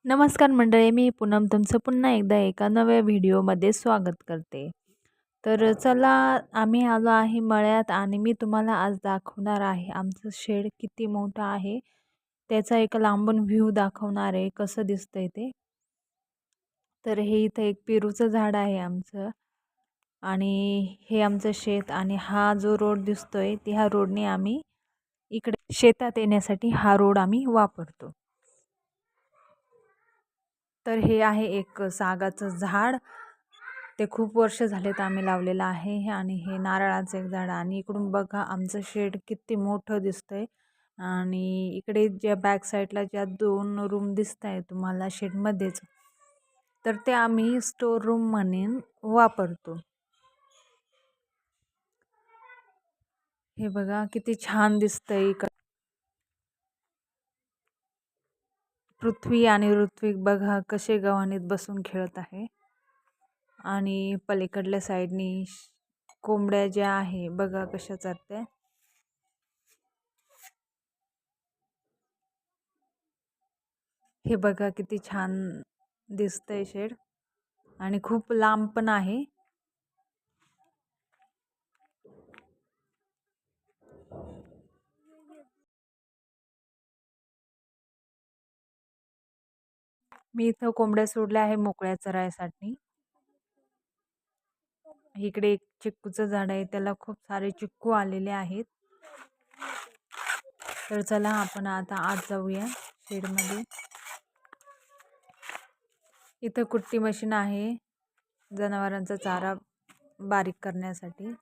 नमस्कार मंडळी, मी पूनम तुमचं पुन्हा एकदा एका नव्या व्हिडिओमध्ये स्वागत करते. तर चला, आम्ही आलो आहे मळ्यात आणि मी तुम्हाला आज दाखवणार आहे आमचं शेड किती मोठं आहे. त्याचा एक लांबून व्ह्यू दाखवणार आहे कसं दिसतंय ते. तर हे इथं एक पेरूचं झाड आहे आमचं आणि हे आमचं शेत आणि हा जो रोड दिसतोय ह्या रोडने आम्ही इकडे शेतात येण्यासाठी हा रोड आम्ही वापरतो. तर हे आहे एक सागाचं झाड. ते खूप वर्ष झालेत आम्ही लावलेलं आहे आणि हे नारळाचं एक झाड आणि इकडून बघा आमचं शेड किती मोठं दिसतंय. आणि इकडे ज्या बॅक साईडला ज्या 2 रूम दिसत आहे तुम्हाला शेडमध्येच, तर ते आम्ही स्टोर रूम म्हणून वापरतो. हे बघा किती छान दिसतंय. पृथ्वी आणि ऋत्विक बघा कसे गव्हाणीत बसून खेळत आहे आणि पलीकडल्या साईडनी कोंबड्या ज्या आहे बघा कशा चरते. हे बघा किती छान दिसतंय शेड आणि खूप लांब पण आहे. मी इथं कोंबड्या सोडल्या आहे मोकळ्या चरायसाठी. इकडे एक चिक्कूचं झाड आहे, त्याला खूप सारे चिक्कू आलेले आहेत. तर चला आपण आता आत जाऊया शेडमध्ये. इथं कुट्टी मशीन आहे जनावरांचा चारा बारीक करण्यासाठी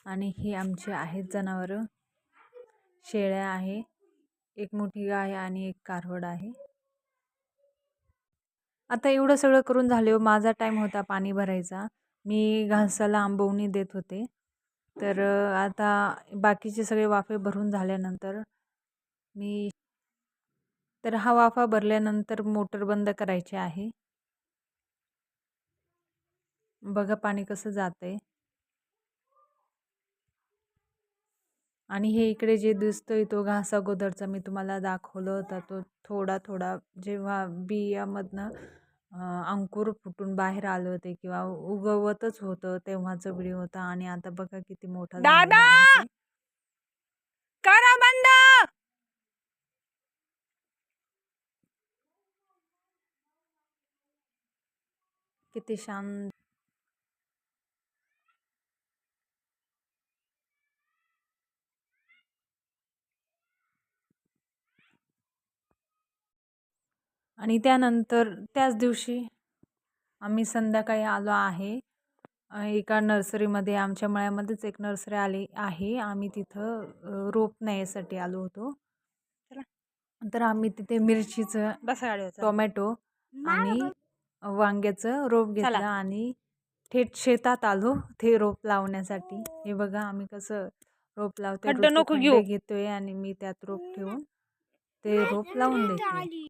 आणि ही आमची आहेत जनावरं. शेळ्या आहे, एक मोठी गाय आणि एक कारवड आहे. आता एवढं सगळं करून झाले माझा टाईम होता पाणी भरायचा. मी घासाला आंबवणी देत होते. तर आता बाकीचे सगळे वाफे भरून झाल्यानंतर हा वाफा भरल्यानंतर मोटर बंद करायची आहे. बघा पाणी कसं जातंय. आणि हे इकडे जे दिसतोय तो घास अगोदरचा मी तुम्हाला दाखवलं होता, तो थोडा थोडा जेव्हा बियामधनं अंकुर फुटून बाहेर आले होते किंवा उगवतच होतं तेव्हाचा व्हिडिओ होता. आणि आता बघा किती मोठा झालेला आहे. करा बंद. किती शांत. आणि त्यानंतर त्याच दिवशी आम्ही संध्याकाळी आलो आहे एका नर्सरीमध्ये. आमच्या मळ्यामध्येच एक नर्सरी आली आहे. आम्ही तिथं रोप न्यायसाठी आलो होतो. तर आम्ही तिथे मिरचीचं, टोमॅटो आणि वांग्याचं रोप घेतलं आणि थेट शेतात आलो ते रोप लावण्यासाठी. हे बघा आम्ही कसं रोप लावतोय, खड्डे घेतोय आणि मी त्यात रोप ठेवून ते रोप लावून देते.